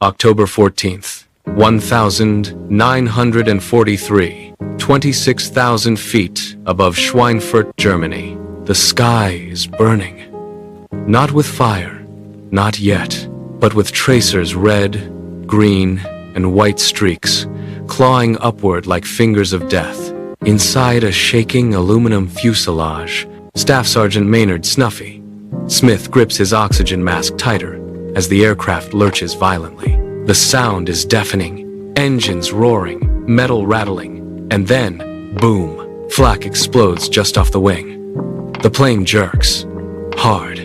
October 14th, 1943, 26,000 feet above Schweinfurt, Germany. The sky is burning. Not with fire, not yet, but with tracers red, green, and white streaks, clawing upward like fingers of death. Inside a shaking aluminum fuselage, Staff Sergeant Maynard Snuffy. Smith grips his oxygen mask tighter as the aircraft lurches violently. The sound is deafening, engines roaring, metal rattling, and then, boom, flak explodes just off the wing. The plane jerks, hard.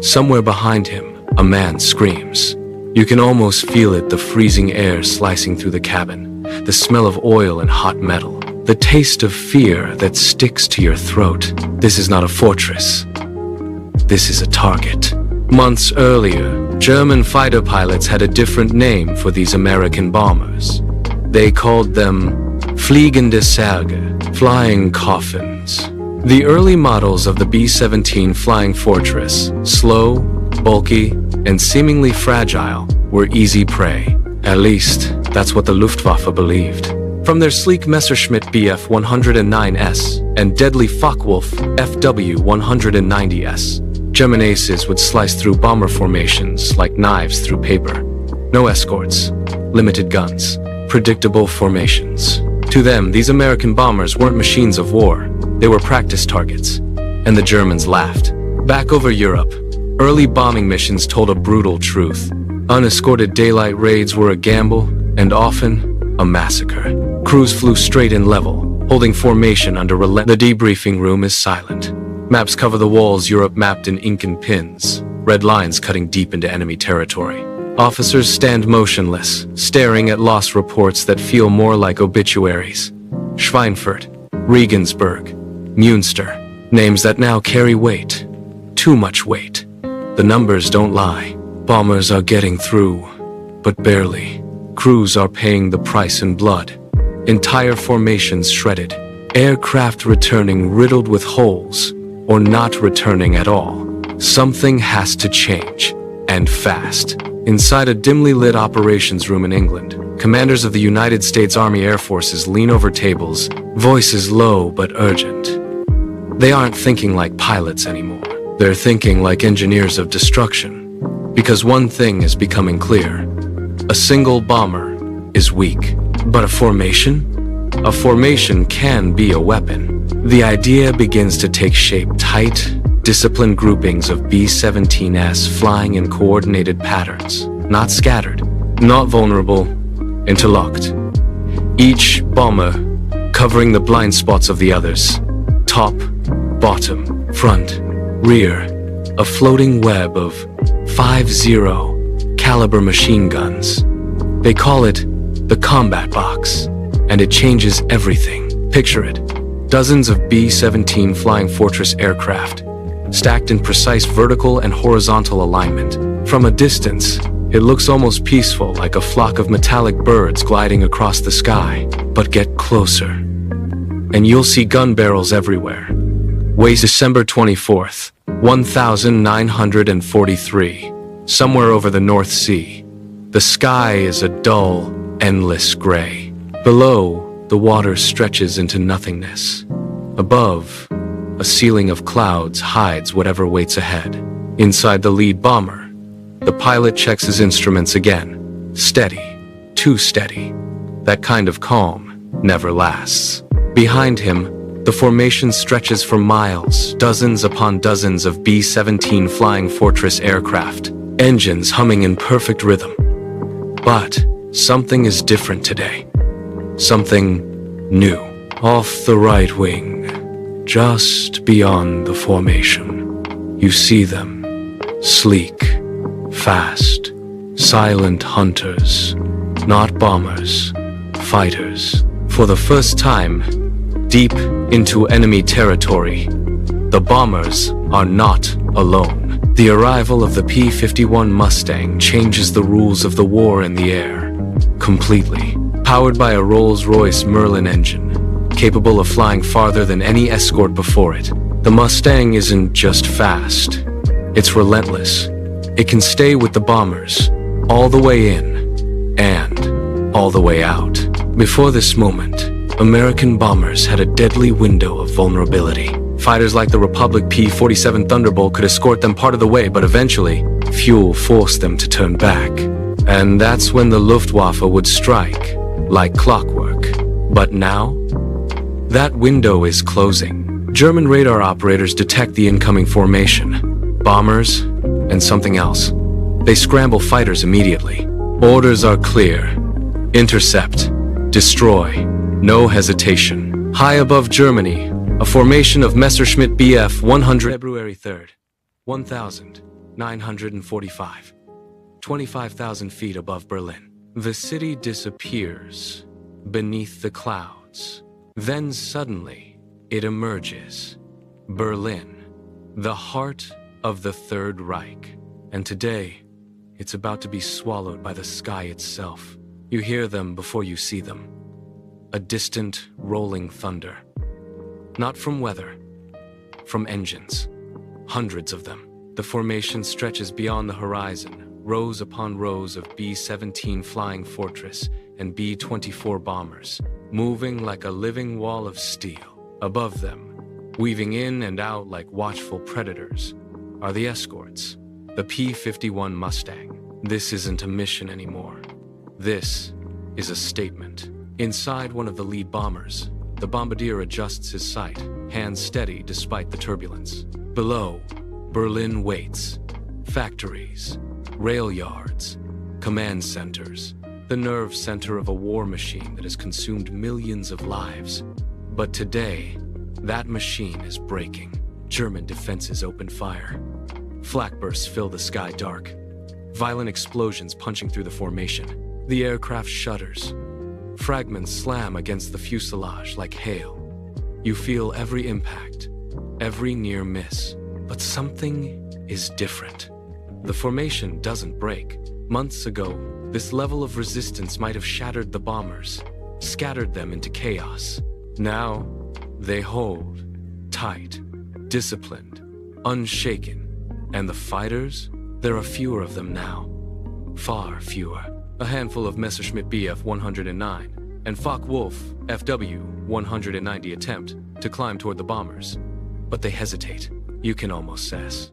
Somewhere behind him, a man screams. You can almost feel it, the freezing air slicing through the cabin, the smell of oil and hot metal, the taste of fear that sticks to your throat. This is not a fortress. This is a target. Months earlier, German fighter pilots had a different name for these American bombers. They called them Fliegende Särge, flying coffins. The early models of the B-17 Flying Fortress, slow, bulky, and seemingly fragile, were easy prey. At least, that's what the Luftwaffe believed. From their sleek Messerschmitt Bf-109S and deadly Focke-Wulf FW-190S, German aces would slice through bomber formations like knives through paper. No escorts, limited guns, predictable formations. To them, these American bombers weren't machines of war. They were practice targets. And the Germans laughed. Back over Europe, early bombing missions told a brutal truth. Unescorted daylight raids were a gamble, and often a massacre. Crews flew straight and level, holding formation under The debriefing room is silent. Maps cover the walls, Europe mapped in ink and pins, red lines cutting deep into enemy territory. Officers stand motionless, staring at loss reports that feel more like obituaries. Schweinfurt, Regensburg, Münster, names that now carry weight. Too much weight. The numbers don't lie. Bombers are getting through, but barely. Crews are paying the price in blood. Entire formations shredded. Aircraft returning riddled with holes, or not returning at all. Something has to change, and fast. Inside a dimly lit operations room in England, commanders of the United States Army Air Forces lean over tables, voices low but urgent. They aren't thinking like pilots anymore. They're thinking like engineers of destruction. Because one thing is becoming clear. A single bomber is weak. But a formation? A formation can be a weapon. The idea begins to take shape. Tight, disciplined groupings of B-17s flying in coordinated patterns. Not scattered, not vulnerable, interlocked. Each bomber covering the blind spots of the others. Top, bottom, front, rear. A floating web of 5.0 caliber machine guns. They call it the combat box, and it changes everything. Picture it. Dozens of B-17 Flying Fortress aircraft, stacked in precise vertical and horizontal alignment. From a distance, it looks almost peaceful, like a flock of metallic birds gliding across the sky. But get closer, and you'll see gun barrels everywhere. Weighs December 24th, 1943, somewhere over the North Sea. The sky is a dull, endless gray. Below, the water stretches into nothingness. Above, a ceiling of clouds hides whatever waits ahead. Inside the lead bomber, the pilot checks his instruments again. Steady, too steady. That kind of calm never lasts. Behind him, the formation stretches for miles, dozens upon dozens of B-17 Flying Fortress aircraft, engines humming in perfect rhythm. But something is different today. Something new. Off the right wing, just beyond the formation, you see them. Sleek, fast, silent hunters. Not bombers, fighters. For the first time, deep into enemy territory, the bombers are not alone. The arrival of the P-51 Mustang changes the rules of the war in the air. Completely. Powered by a Rolls-Royce Merlin engine, capable of flying farther than any escort before it. The Mustang isn't just fast. It's relentless. It can stay with the bombers, all the way in, all the way out. Before this moment, American bombers had a deadly window of vulnerability. Fighters like the Republic P-47 Thunderbolt could escort them part of the way, but eventually, fuel forced them to turn back. And that's when the Luftwaffe would strike, like clockwork. But now, that window is closing. German radar operators detect the incoming formation, bombers, and something else. They scramble fighters immediately. Orders are clear. Intercept. Destroy. No hesitation. High above Germany, a formation of Messerschmitt Bf 100. February 3rd, 1945. 25,000 feet above Berlin. The city disappears beneath the clouds. Then suddenly, it emerges. Berlin, the heart of the Third Reich. And today, it's about to be swallowed by the sky itself. You hear them before you see them. A distant, rolling thunder. Not from weather, from engines. Hundreds of them. The formation stretches beyond the horizon, rows upon rows of B-17 Flying Fortress and B-24 bombers, moving like a living wall of steel. Above them, weaving in and out like watchful predators, are the escorts, the P-51 Mustang. This isn't a mission anymore. This is a statement. Inside one of the lead bombers, the bombardier adjusts his sight, hands steady despite the turbulence. Below, Berlin waits. Factories, rail yards, command centers, the nerve center of a war machine that has consumed millions of lives. But today, that machine is breaking. German defenses open fire. Flak bursts fill the sky dark. Violent explosions punching through the formation. The aircraft shudders. Fragments slam against the fuselage like hail. You feel every impact, every near miss. But something is different. The formation doesn't break. Months ago, this level of resistance might have shattered the bombers, scattered them into chaos. Now, they hold, tight, disciplined, unshaken. And the fighters? There are fewer of them now. Far fewer. A handful of Messerschmitt Bf 109 and Focke-Wulf FW 190 attempt to climb toward the bombers. But they hesitate. You can almost sense